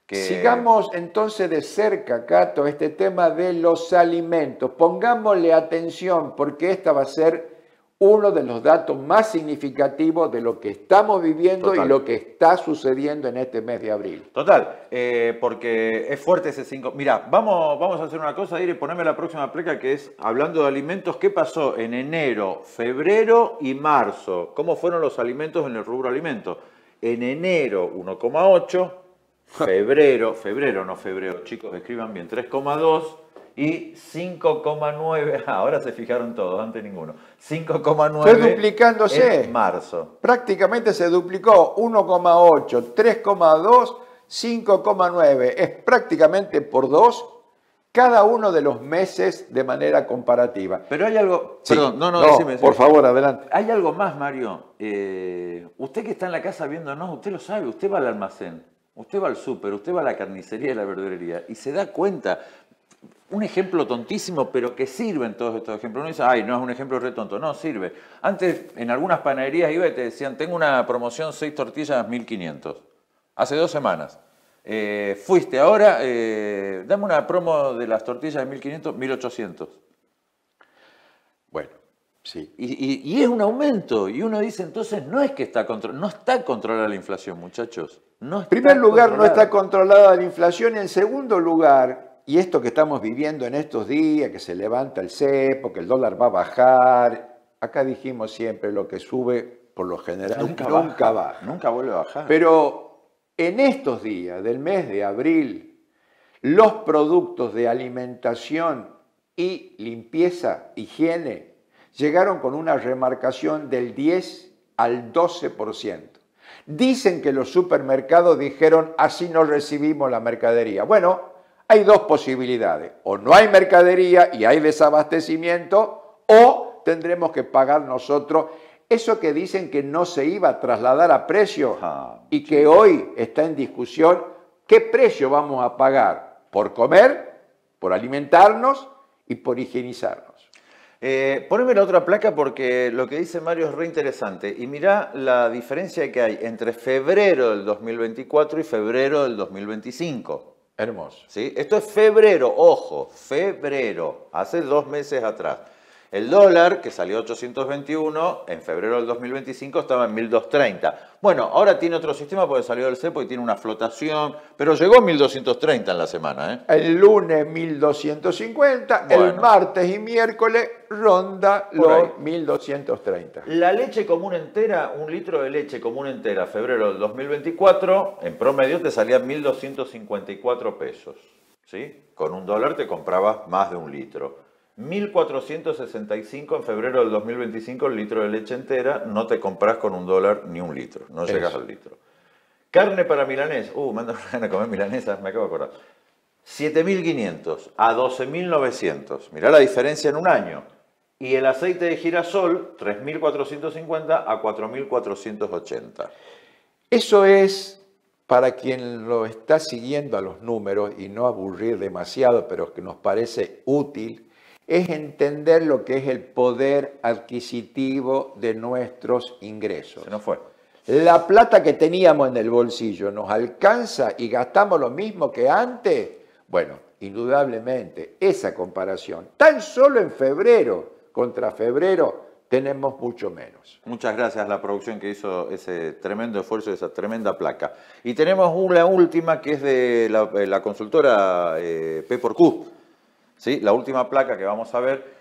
Sigamos entonces de cerca, Cato, este tema de los alimentos. Pongámosle atención porque esta va a ser uno de los datos más significativos de lo que estamos viviendo Total. y lo que está sucediendo en este mes de abril. Total, porque es fuerte ese 5. Mirá, vamos a hacer una cosa, Dire, poneme la próxima placa que es hablando de alimentos. ¿Qué pasó en enero, febrero y marzo? ¿Cómo fueron los alimentos en el rubro alimentos? En enero 1,8, febrero, chicos, escriban bien, 3,2 y 5,9. Ahora se fijaron todos, antes ninguno. 5,9 Fue duplicándose. en marzo. Prácticamente se duplicó 1,8, 3,2, 5,9. Es prácticamente por 2 cada uno de los meses de manera comparativa. Pero hay algo... Sí. Perdón, decime. Por favor, adelante. Hay algo más, Mario. Usted que está en la casa viéndonos, usted lo sabe, usted va al almacén, usted va al súper, usted va a la carnicería y la verdulería y se da cuenta. Un ejemplo tontísimo, pero que sirven todos estos ejemplos. Uno dice, ay, no es un ejemplo re tonto. No, sirve. Antes, en algunas panaderías iba y te decían, tengo una promoción 6 tortillas 1.500. Hace 2 semanas. Fuiste ahora, dame una promo de las tortillas de 1.500, 1.800. Bueno, sí. Y es un aumento. Y uno dice, entonces, no es que no está controlada la inflación, muchachos. No En está primer lugar, no controlada. está controlada la inflación. Y en segundo lugar, y esto que estamos viviendo en estos días, que se levanta el cepo, que el dólar va a bajar, acá dijimos siempre, lo que sube, por lo general, nunca baja. Nunca vuelve a bajar. Pero en estos días del mes de abril, los productos de alimentación y limpieza, higiene, llegaron con una remarcación del 10 al 12%. Dicen que los supermercados dijeron, así no recibimos la mercadería. Bueno, hay dos posibilidades. O no hay mercadería y hay desabastecimiento, o tendremos que pagar nosotros eso que dicen que no se iba a trasladar a precio y que hoy está en discusión. ¿Qué precio vamos a pagar? ¿Por comer, por alimentarnos y por higienizarnos? Poneme la otra placa porque lo que dice Mario es re interesante. Y mirá la diferencia que hay entre febrero del 2024 y febrero del 2025. Hermoso. ¿Sí? Esto es febrero, ojo, febrero, hace 2 meses atrás. El dólar, que salió a 821, en febrero del 2025 estaba en 1230. Bueno, ahora tiene otro sistema porque salió del cepo y tiene una flotación, pero llegó a 1230 en la semana, ¿eh? El lunes 1250, Bueno. el martes y miércoles ronda Por ahí. los 1230. La leche común entera, 1 litro de leche común entera, febrero del 2024, en promedio te salía 1.254 pesos. ¿Sí? Con $1 te comprabas más de 1 litro. 1.465 en febrero del 2025 el litro de leche entera, no te compras con $1 ni 1 litro, no llegas al litro. Carne para milanés, me ando ganas de comer milanesas, me acabo de acordar. 7.500 a 12.900, mirá la diferencia en un año. Y el aceite de girasol, 3.450 a 4.480. Eso es, para quien lo está siguiendo a los números, y no aburrir demasiado, pero que nos parece útil, es entender lo que es el poder adquisitivo de nuestros ingresos. Se nos fue. La plata que teníamos en el bolsillo, ¿nos alcanza y gastamos lo mismo que antes? Bueno, indudablemente, esa comparación, tan solo en febrero contra febrero, tenemos mucho menos. Muchas gracias a la producción que hizo ese tremendo esfuerzo, esa tremenda placa. Y tenemos una última que es de la consultora P4Q. ¿Sí? La última placa que vamos a ver.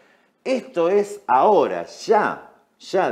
Esto es ahora, ya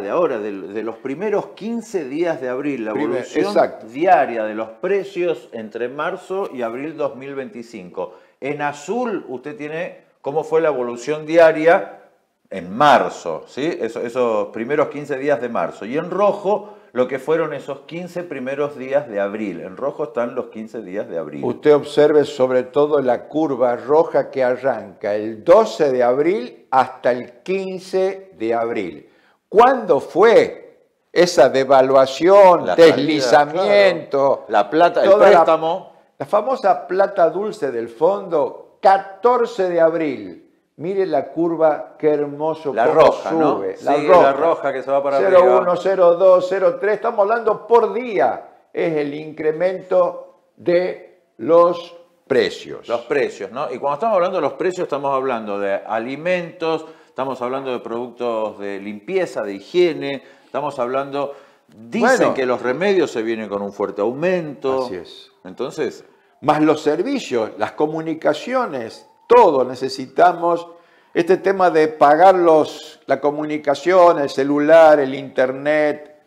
de ahora, de los primeros 15 días de abril, la evolución diaria de los precios entre marzo y abril 2025. En azul usted tiene cómo fue la evolución diaria en marzo, ¿sí? Esos primeros 15 días de marzo. Y en rojo lo que fueron esos 15 primeros días de abril. En rojo están los 15 días de abril. Usted observe sobre todo la curva roja que arranca el 12 de abril hasta el 15 de abril. ¿Cuándo fue esa devaluación, deslizamiento? Claro. La plata, el préstamo. La famosa plata dulce del fondo, 14 de abril. Mire la curva, qué hermoso. La roja, sube, ¿no? la roja que se va para 0,1, 0,2, 0,3. Estamos hablando por día. Es el incremento de los precios. Los precios, ¿no? Y cuando estamos hablando de los precios, estamos hablando de alimentos, estamos hablando de productos de limpieza, de higiene, estamos hablando... Dicen que los remedios se vienen con un fuerte aumento. Así es. Entonces... Más los servicios, las comunicaciones, todo necesitamos. Este tema de pagar la comunicación, el celular, el internet,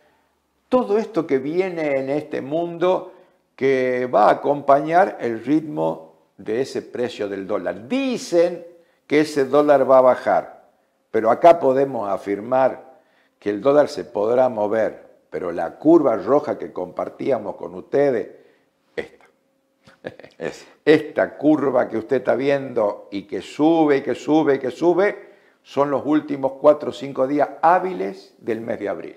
todo esto que viene en este mundo que va a acompañar el ritmo de ese precio del dólar. Dicen que ese dólar va a bajar, pero acá podemos afirmar que el dólar se podrá mover, pero la curva roja que compartíamos con ustedes, esta curva que usted está viendo y que sube, y que sube, y que sube, son los últimos 4 o 5 días hábiles del mes de abril.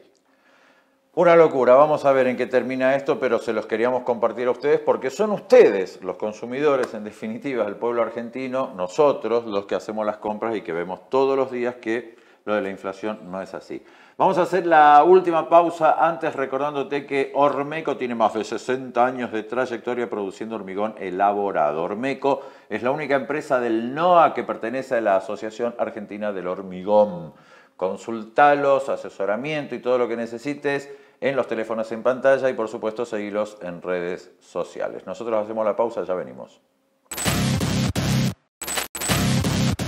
Una locura, vamos a ver en qué termina esto, pero se los queríamos compartir a ustedes porque son ustedes, los consumidores, en definitiva, el pueblo argentino, nosotros, los que hacemos las compras y que vemos todos los días que lo de la inflación no es así. Vamos a hacer la última pausa, antes recordándote que Ormeco tiene más de 60 años de trayectoria produciendo hormigón elaborado. Ormeco es la única empresa del NOA que pertenece a la Asociación Argentina del Hormigón. Consultalos, asesoramiento y todo lo que necesites en los teléfonos en pantalla y por supuesto seguilos en redes sociales. Nosotros hacemos la pausa, ya venimos.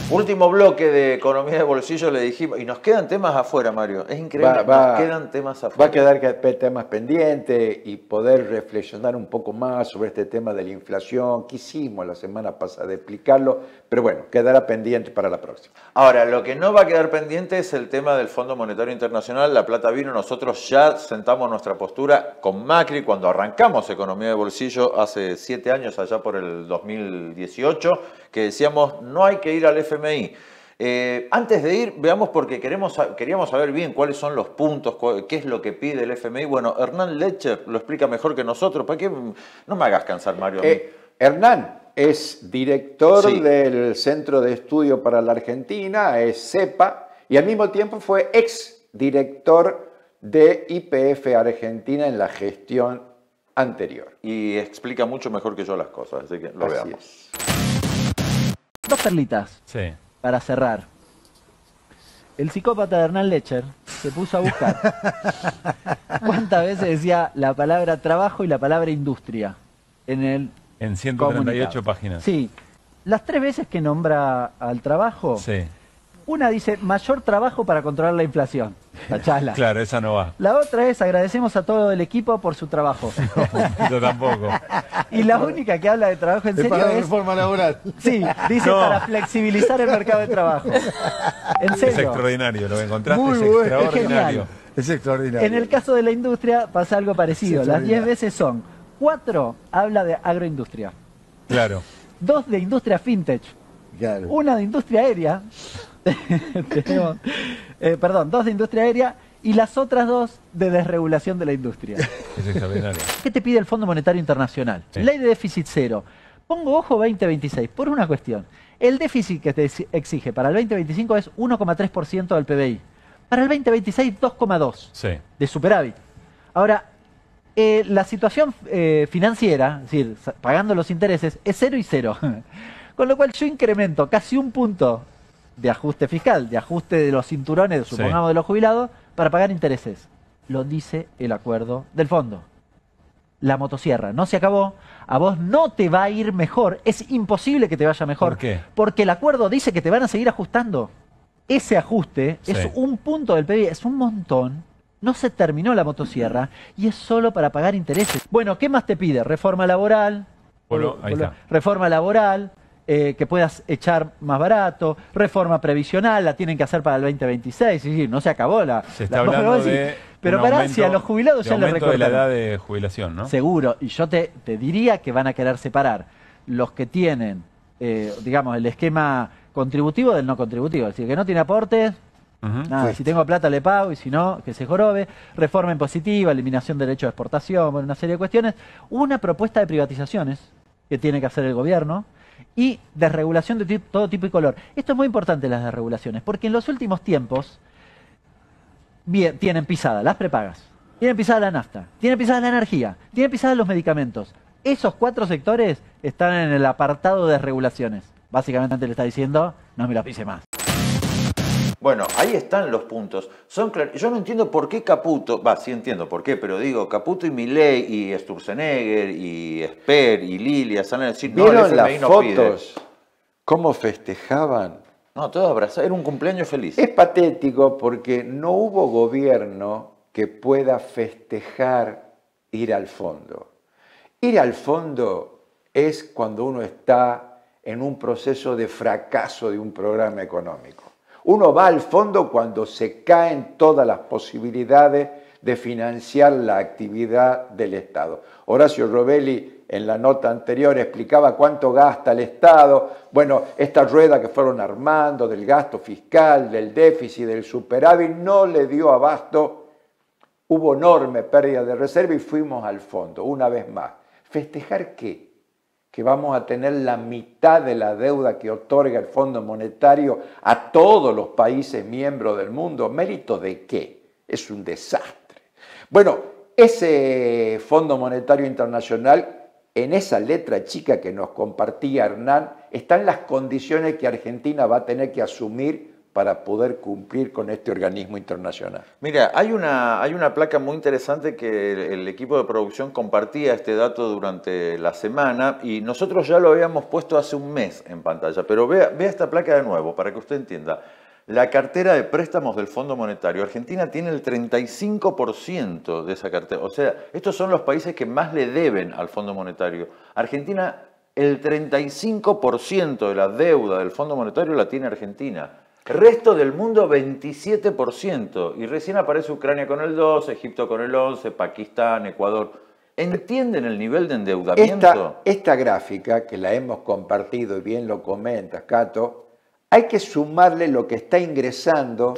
Último bloque de economía de bolsillo, le dijimos, y nos quedan temas afuera, Mario. Es increíble, nos quedan temas afuera. Va a quedar temas pendientes y poder reflexionar un poco más sobre este tema de la inflación. Quisimos la semana pasada explicarlo, pero bueno, quedará pendiente para la próxima. Ahora, lo que no va a quedar pendiente es el tema del Fondo Monetario Internacional. La plata vino, nosotros ya sentamos nuestra postura con Macri cuando arrancamos economía de bolsillo hace 7 años, allá por el 2018, que decíamos no hay que ir al FMI. Antes de ir, veamos porque queríamos saber bien cuáles son los puntos, qué es lo que pide el FMI. Bueno, Hernán Lecher lo explica mejor que nosotros. ¿Para qué? No me hagas cansar, Mario. Hernán es director del Centro de Estudio para la Argentina, es CEPA, y al mismo tiempo fue ex director de YPF Argentina en la gestión anterior. Y explica mucho mejor que yo las cosas, así que lo veamos. Dos perlitas para cerrar. El psicópata de Hernán Lecher se puso a buscar cuántas veces decía la palabra trabajo y la palabra industria en 138 páginas. Sí. Las 3 veces que nombra al trabajo, una dice mayor trabajo para controlar la inflación. Tachala. Claro, esa no va. La otra es agradecemos a todo el equipo por su trabajo. No, yo tampoco. Y la única que habla de trabajo en serio es... reforma laboral. Sí, dice para flexibilizar el mercado de trabajo. En serio. Es extraordinario, lo que encontraste Muy es bueno. extraordinario. Es extraordinario. En el caso de la industria pasa algo parecido. Las 10 veces son 4 habla de agroindustria. Claro. 2 de industria fintech. Claro. 1 de industria aérea. Tenemos, 2 de industria aérea y las otras 2 de desregulación de la industria. Es extraordinario. ¿Qué te pide el Fondo Monetario Internacional? Ley de déficit cero. Pongo ojo 2026 por una cuestión. El déficit que te exige para el 2025 es 1,3% del PBI. Para el 2026, 2,2% de superávit. Ahora, la situación financiera, es decir, pagando los intereses, es 0 y 0. Con lo cual yo incremento casi 1 punto de ajuste fiscal, de ajuste de los cinturones, supongamos, de los jubilados, para pagar intereses. Lo dice el acuerdo del fondo. La motosierra no se acabó, a vos no te va a ir mejor, es imposible que te vaya mejor. ¿Por qué? Porque el acuerdo dice que te van a seguir ajustando. Ese ajuste es 1 punto del PBI, es un montón. No se terminó la motosierra y es solo para pagar intereses. Bueno, ¿qué más te pide? Reforma laboral, Ahí está. reforma laboral, que puedas echar más barato, reforma previsional, la tienen que hacer para el 2026, sí, no se acabó la... Se está hablando de... Pero pará, si a los jubilados ya les recortaron. de la edad de jubilación, ¿no? Seguro, y yo te diría que van a querer separar los que tienen, digamos, el esquema contributivo del no contributivo, es decir, que no tiene aportes, nada, si tengo plata le pago y si no, que se jorobe, reforma impositiva, eliminación de derecho de exportación, bueno, una serie de cuestiones, una propuesta de privatizaciones que tiene que hacer el gobierno y desregulación de todo tipo y color. Esto es muy importante, las desregulaciones, porque en los últimos tiempos tienen pisada las prepagas, tienen pisada la nafta, tienen pisada la energía, tienen pisada los medicamentos. Esos 4 sectores están en el apartado de desregulaciones. Básicamente le está diciendo, no me lo pise más. Bueno, ahí están los puntos. Yo no entiendo por qué Caputo, sí entiendo por qué, pero digo, Caputo y Milei y Sturzenegger y Esper y Lilia salen a decir, no, el ¿Vieron las FMI no pide. fotos? ¿Cómo festejaban? No, todos abrazados, era un cumpleaños feliz. Es patético porque no hubo gobierno que pueda festejar ir al fondo. Ir al fondo es cuando uno está en un proceso de fracaso de un programa económico. Uno va al fondo cuando se caen todas las posibilidades de financiar la actividad del Estado. Horacio Robelli en la nota anterior explicaba cuánto gasta el Estado. Bueno, esta rueda que fueron armando del gasto fiscal, del déficit, del superávit, no le dio abasto. Hubo enorme pérdida de reserva y fuimos al fondo, una vez más. ¿Festejar qué? Que vamos a tener la mitad de la deuda que otorga el Fondo Monetario a todos los países miembros del mundo. ¿Mérito de qué? Es un desastre. Bueno, ese Fondo Monetario Internacional, en esa letra chica que nos compartía Hernán, están las condiciones que Argentina va a tener que asumir para poder cumplir con este organismo internacional. Mira, hay una placa muy interesante que el equipo de producción compartía este dato durante la semana y nosotros ya lo habíamos puesto hace un mes en pantalla, pero vea esta placa de nuevo para que usted entienda. La cartera de préstamos del Fondo Monetario, Argentina tiene el 35% de esa cartera. O sea, estos son los países que más le deben al Fondo Monetario. Argentina, el 35% de la deuda del Fondo Monetario la tiene Argentina. Resto del mundo 27%. Y recién aparece Ucrania con el 12%, Egipto con el 11%, Pakistán, Ecuador. ¿Entienden el nivel de endeudamiento? Esta gráfica, que la hemos compartido y bien lo comentas, Cato, hay que sumarle lo que está ingresando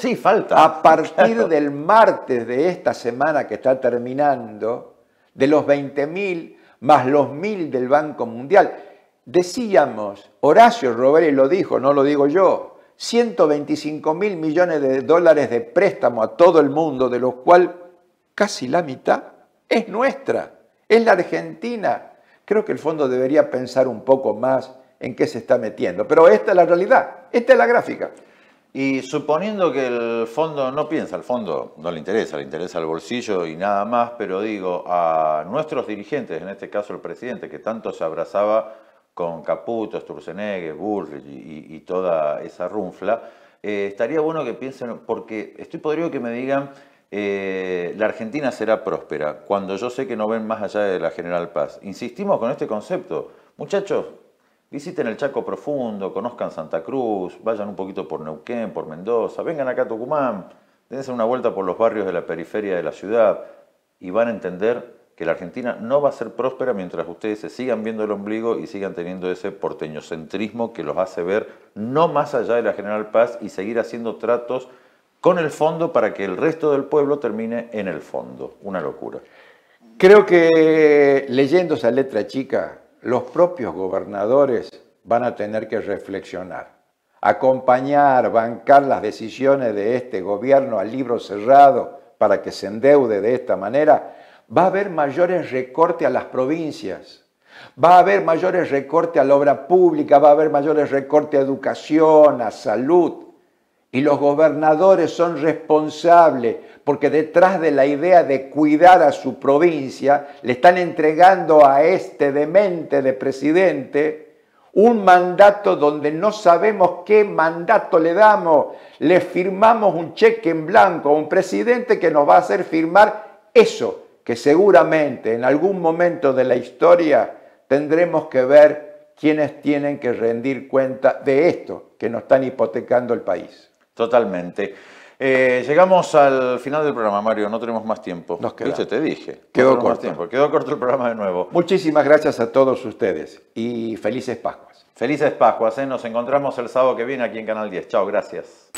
a partir del martes de esta semana que está terminando, de los 20.000 más los 1.000 del Banco Mundial. Decíamos, Horacio Robelli lo dijo, no lo digo yo, 125.000 millones de dólares de préstamo a todo el mundo, de los cuales casi la mitad es nuestra, es la Argentina. Creo que el fondo debería pensar un poco más en qué se está metiendo, pero esta es la realidad, esta es la gráfica. Y suponiendo que el fondo no piensa, al fondo no le interesa el bolsillo y nada más, pero digo, a nuestros dirigentes, en este caso el presidente, que tanto se abrazaba con Caputo, Sturzenegger, Bullrich y toda esa runfla, estaría bueno que piensen, porque estoy podrido que me digan, la Argentina será próspera, cuando yo sé que no ven más allá de la General Paz. Insistimos con este concepto. Muchachos, visiten el Chaco Profundo, conozcan Santa Cruz, vayan un poquito por Neuquén, por Mendoza, vengan acá a Tucumán, dense una vuelta por los barrios de la periferia de la ciudad y van a entender que la Argentina no va a ser próspera mientras ustedes se sigan viendo el ombligo y sigan teniendo ese porteñocentrismo que los hace ver no más allá de la General Paz y seguir haciendo tratos con el fondo para que el resto del pueblo termine en el fondo. Una locura. Creo que leyendo esa letra chica, los propios gobernadores van a tener que reflexionar, acompañar, bancar las decisiones de este gobierno a libro cerrado para que se endeude de esta manera. Va a haber mayores recortes a las provincias, va a haber mayores recortes a la obra pública, va a haber mayores recortes a educación, a salud. Y los gobernadores son responsables porque detrás de la idea de cuidar a su provincia le están entregando a este demente de presidente un mandato donde no sabemos qué mandato le damos. Le firmamos un cheque en blanco a un presidente que nos va a hacer firmar eso, que seguramente en algún momento de la historia tendremos que ver quiénes tienen que rendir cuenta de esto que nos están hipotecando el país. Totalmente. Llegamos al final del programa, Mario, no tenemos más tiempo. Nos quedamos. ¿Viste? Te dije. Quedó no corto. Más tiempo. Quedó corto el programa de nuevo. Muchísimas gracias a todos ustedes y felices Pascuas. Felices Pascuas, ¿eh? Nos encontramos el sábado que viene aquí en Canal 10. Chao, gracias.